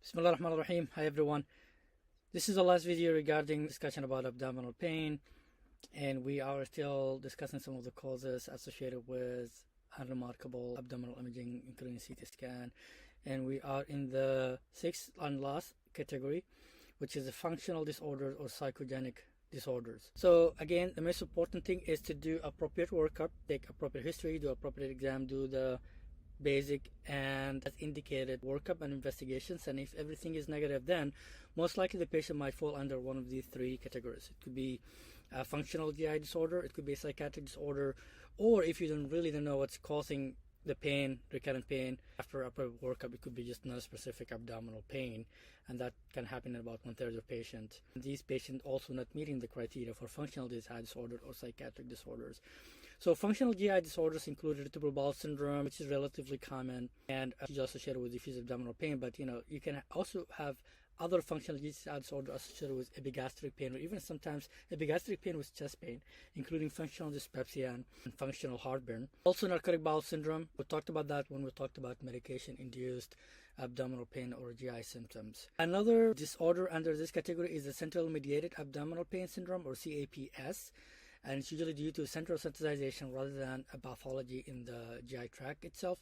Bismillahirrahmanirrahim. Hi everyone. This is the last video regarding discussion about abdominal pain, and we are still discussing some of the causes associated with unremarkable abdominal imaging, including CT scan. And we are in the sixth and last category, which is the functional disorders or psychogenic disorders. So again, the most important thing is to do appropriate workup, take appropriate history, do appropriate exam, do the basic and as indicated workup and investigations, and if everything is negative, then most likely the patient might fall under one of these three categories. It could be a functional GI disorder, it could be a psychiatric disorder, or if you don't know what's causing the pain, recurrent pain, after a workup, it could be just non-specific abdominal pain, and that can happen in about 1/3 of patients. These patients also not meeting the criteria for functional GI disorder or psychiatric disorders. So functional GI disorders include irritable bowel syndrome, which is relatively common and is associated with diffuse abdominal pain, but you can also have other functional GI disorders associated with epigastric pain, or even sometimes epigastric pain with chest pain, including functional dyspepsia and functional heartburn. Also narcotic bowel syndrome, we talked about that when we talked about medication-induced abdominal pain or GI symptoms. Another disorder under this category is the central mediated abdominal pain syndrome, or CAPS, and it's usually due to central sensitization rather than a pathology in the GI tract itself.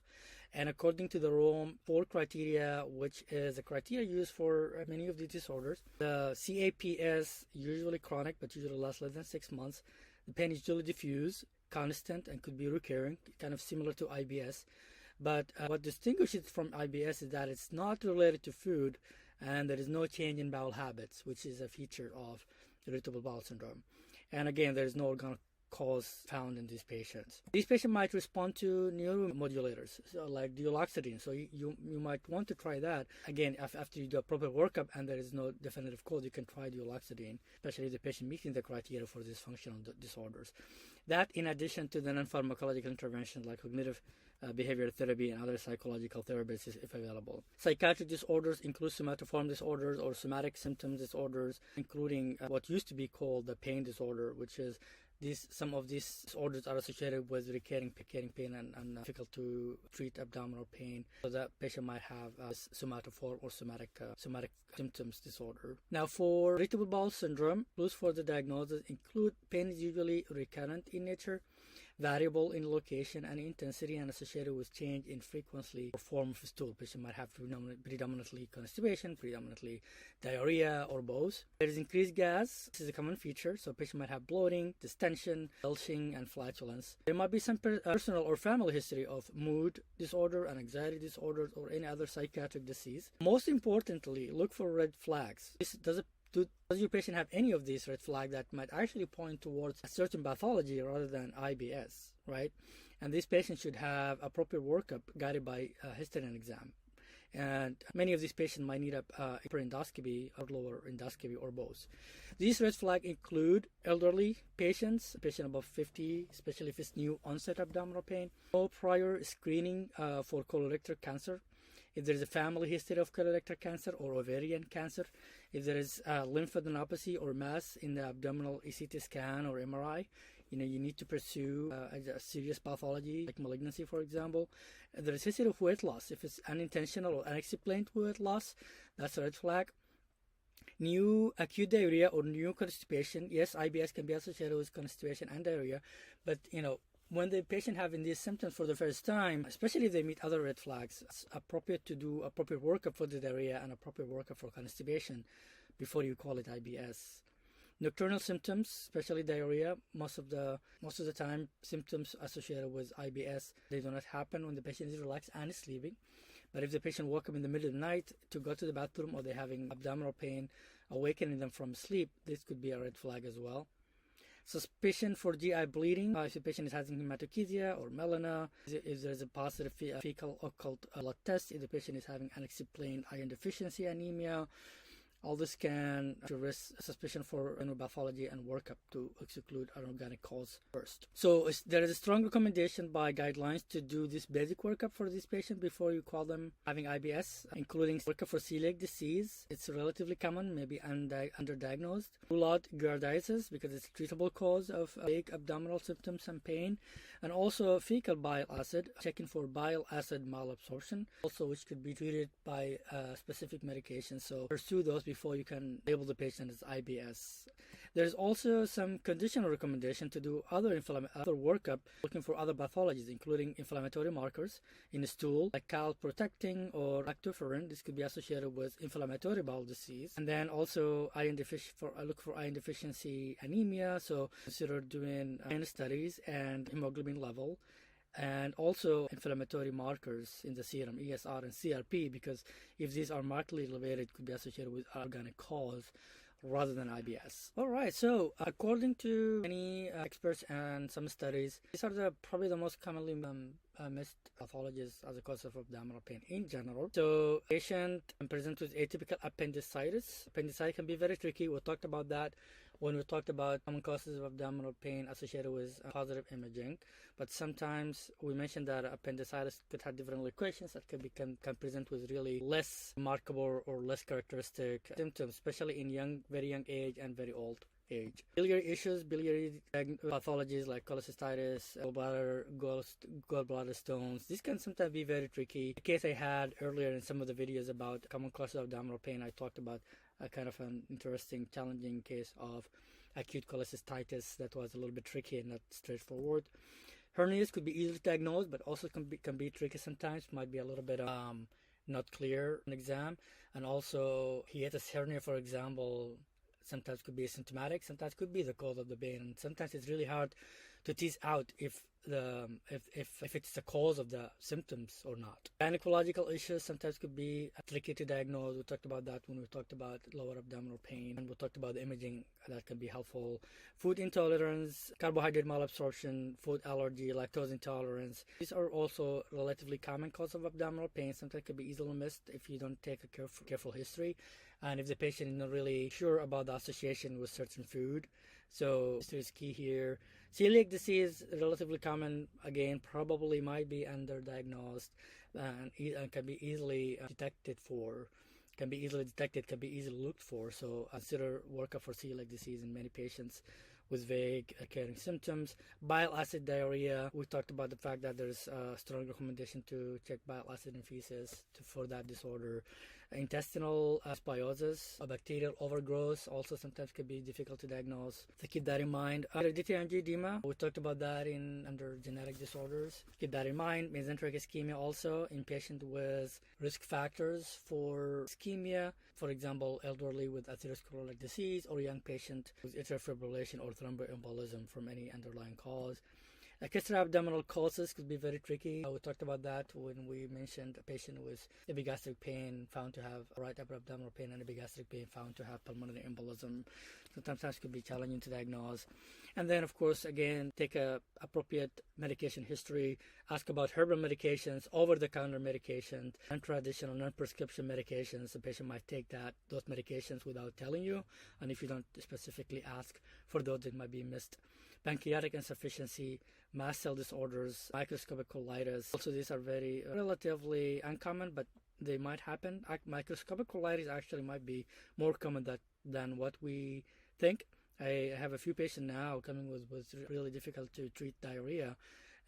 And according to the Rome 4 criteria, which is a criteria used for many of these disorders, the CAPS usually chronic, but usually lasts less than 6 months. The pain is usually diffuse, constant, and could be recurring, kind of similar to IBS. But what distinguishes it from IBS is that it's not related to food, and there is no change in bowel habits, which is a feature of irritable bowel syndrome. And again, there is no organic cause found in these patients. These patients might respond to neuromodulators, so like duloxetine. So you might want to try that. Again, after you do a proper workup and there is no definitive cause, you can try duloxetine, especially if the patient meeting the criteria for these functional disorders. That, in addition to the non-pharmacological intervention like cognitive behavioral therapy and other psychological therapies if available. Psychiatric disorders include somatoform disorders or somatic symptom disorders, including what used to be called the pain disorder, which is some of these disorders are associated with recurring pain and difficult to treat abdominal pain. So that patient might have a somatoform or somatic symptoms disorder. Now, for irritable bowel syndrome, clues for the diagnosis include pain is usually recurrent in nature, variable in location and intensity, and associated with change in frequency or form of stool. Patient might have predominantly constipation, predominantly diarrhea, or both. There is increased gas. This is a common feature, so patient might have bloating, distension, belching, and flatulence. There might be some personal or family history of mood disorder and anxiety disorders or any other psychiatric disease. Most importantly, look for red flags. Does your patient have any of these red flags that might actually point towards a certain pathology rather than IBS, right? And these patients should have appropriate workup guided by a history and exam. And many of these patients might need a upper endoscopy or lower endoscopy or both. These red flags include elderly patients, patient above 50, especially if it's new onset abdominal pain, no prior screening for colorectal cancer, if there is a family history of colorectal cancer or ovarian cancer, if there is lymphadenopathy or mass in the abdominal CT scan or MRI, you need to pursue a serious pathology like malignancy, for example. There is history of weight loss. If it's unintentional or unexplained weight loss, that's a red flag. New acute diarrhea or new constipation. Yes, IBS can be associated with constipation and diarrhea, but when the patient having these symptoms for the first time, especially if they meet other red flags, it's appropriate to do appropriate workup for the diarrhea and appropriate workup for constipation before you call it IBS. Nocturnal symptoms, especially diarrhea, most of the time symptoms associated with IBS, they do not happen when the patient is relaxed and is sleeping. But if the patient woke up in the middle of the night to go to the bathroom, or they're having abdominal pain, awakening them from sleep, this could be a red flag as well. Suspicion for GI bleeding, if the patient is having hematochezia or melena, if there is a positive fecal occult blood test, if the patient is having unexplained iron deficiency anemia, All this can risk suspicion for pathology and workup to exclude an organic cause first. So there is a strong recommendation by guidelines to do this basic workup for these patients before you call them having IBS, including workup for celiac disease. It's relatively common, maybe underdiagnosed. Rule out giardiasis because it's a treatable cause of vague abdominal symptoms and pain, and also fecal bile acid, checking for bile acid malabsorption, also which could be treated by specific medications. So pursue those before you can label the patient as IBS. There's also some conditional recommendation to do other workup, looking for other pathologies, including inflammatory markers in the stool, like calprotectin or lactoferrin. This could be associated with inflammatory bowel disease. And then also look for iron deficiency anemia. So consider doing iron studies and hemoglobin level. And also inflammatory markers in the serum, ESR and CRP, because if these are markedly elevated, it could be associated with organic cause rather than IBS. All right, so according to many experts and some studies, these are probably the most commonly missed pathologies as a cause of abdominal pain in general. So patient presents with atypical appendicitis. Appendicitis can be very tricky. We talked about that when we talked about common causes of abdominal pain associated with positive imaging. But sometimes we mentioned that appendicitis could have different locations that can present with really less remarkable or less characteristic symptoms, especially in very young age and very old age. Biliary issues, biliary pathologies like cholecystitis, gallbladder stones, these can sometimes be very tricky. The case I had earlier in some of the videos about common causes of abdominal pain, I talked about a kind of an interesting, challenging case of acute cholecystitis that was a little bit tricky and not straightforward. Hernias could be easily diagnosed, but also can be tricky sometimes. Might be a little bit not clear on exam. And also hiatus hernia, for example, sometimes could be asymptomatic, sometimes could be the cause of the pain, and sometimes it's really hard to tease out if it's the cause of the symptoms or not. Gynecological issues sometimes could be tricky to diagnose. We talked about that when we talked about lower abdominal pain, and we talked about the imaging that can be helpful. Food intolerance, carbohydrate malabsorption, food allergy, lactose intolerance. These are also relatively common cause of abdominal pain. Sometimes can be easily missed if you don't take a careful history, and if the patient is not really sure about the association with certain food. So history is key here. Celiac disease, relatively common, again, probably might be underdiagnosed and can be easily detected, can be easily looked for. So consider workup for celiac disease in many patients with vague occurring symptoms. Bile acid diarrhea, we talked about the fact that there's a strong recommendation to check bile acid in feces for that disorder. Intestinal dysbiosis, bacterial overgrowth also sometimes can be difficult to diagnose. So keep that in mind. Hereditary angioedema, we talked about that under genetic disorders. Keep that in mind. Mesenteric ischemia also in patients with risk factors for ischemia, for example, elderly with atherosclerotic disease or young patient with atrial fibrillation or thromboembolism from any underlying cause. Extra-abdominal causes could be very tricky. We talked about that when we mentioned a patient with epigastric pain found to have right upper abdominal pain and epigastric pain found to have pulmonary embolism. Sometimes could be challenging to diagnose. And then, of course, again, take a appropriate medication history. Ask about herbal medications, over-the-counter medications, non-traditional, non-prescription medications. The patient might take those medications without telling you. And if you don't specifically ask for those, it might be missed. Pancreatic insufficiency, mast cell disorders, microscopic colitis. Also, these are very relatively uncommon, but they might happen. Microscopic colitis actually might be more common than what we think. I have a few patients now coming with really difficult to treat diarrhea,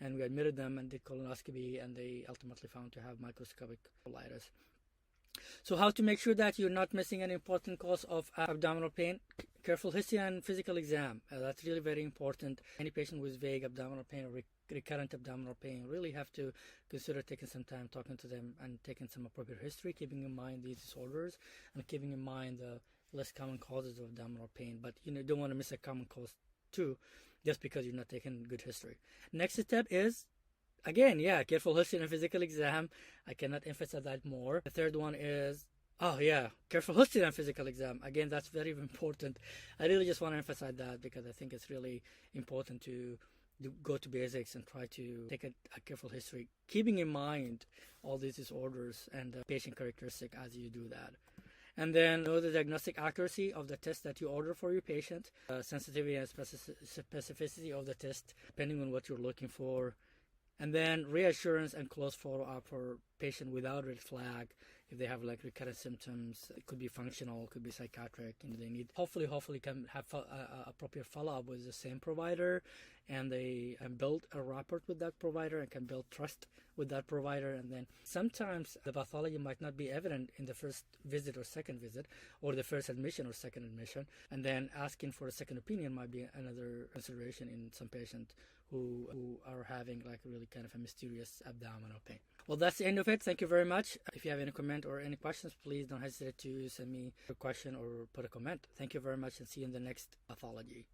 and we admitted them and did colonoscopy, and they ultimately found to have microscopic colitis. So how to make sure that you're not missing an important cause of abdominal pain? Careful history and physical exam. That's really very important. Any patient with vague abdominal pain or recurrent abdominal pain really have to consider taking some time talking to them and taking some appropriate history, keeping in mind these disorders and keeping in mind the less common causes of abdominal pain. But you don't want to miss a common cause too just because you're not taking good history. Next step is, again, careful history and physical exam. I cannot emphasize that more. The third one is, careful history and physical exam. Again, that's very important. I really just want to emphasize that because I think it's really important to go to basics and try to take a careful history, keeping in mind all these disorders and patient characteristics as you do that. And then know the diagnostic accuracy of the test that you order for your patient, sensitivity and specificity of the test, depending on what you're looking for. And then reassurance and close follow-up for patient without red flag. If they have like recurrent symptoms, it could be functional, it could be psychiatric, they need hopefully can have appropriate follow-up with the same provider, and they build a rapport with that provider and can build trust with that provider. And then sometimes the pathology might not be evident in the first visit or second visit, or the first admission or second admission, and then asking for a second opinion might be another consideration in some patients who are having like really kind of a mysterious abdominal pain. Well, that's the end of it. Thank you very much. If you have any comment or any questions, please don't hesitate to send me a question or put a comment. Thank you very much, and see you in the next pathology.